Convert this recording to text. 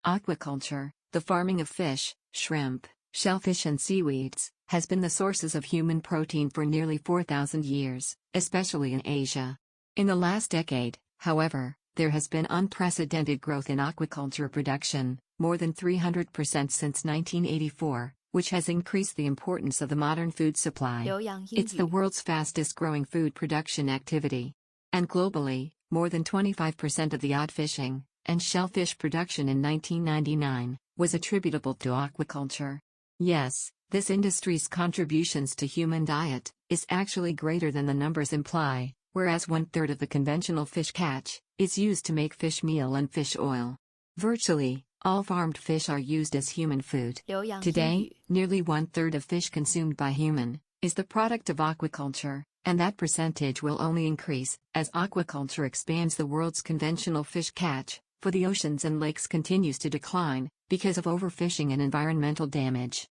Aquaculture, the farming of fish, shrimp, shellfish and seaweeds, has been the sources of human protein for nearly 4,000 years, especially in Asia. In the last decade, however, there has been unprecedented growth in aquaculture production, more than 300% since 1984, which has increased the importance of the modern food supply. It's the world's fastest-growing food production activity. And globally, more than 25% of the odd fishing and shellfish production in 1999 was attributable to aquaculture. Yes, this industry's contributions to human diet is actually greater than the numbers imply, whereas 1/3 of the conventional fish catch is used to make fish meal and fish oil. Virtually, all farmed fish are used as human food. Today, nearly 1/3 of fish consumed by human is the product of aquaculture, and that percentage will only increase as aquaculture expands the world's conventional fish catch for the oceans and lakes continues to decline because of overfishing and environmental damage.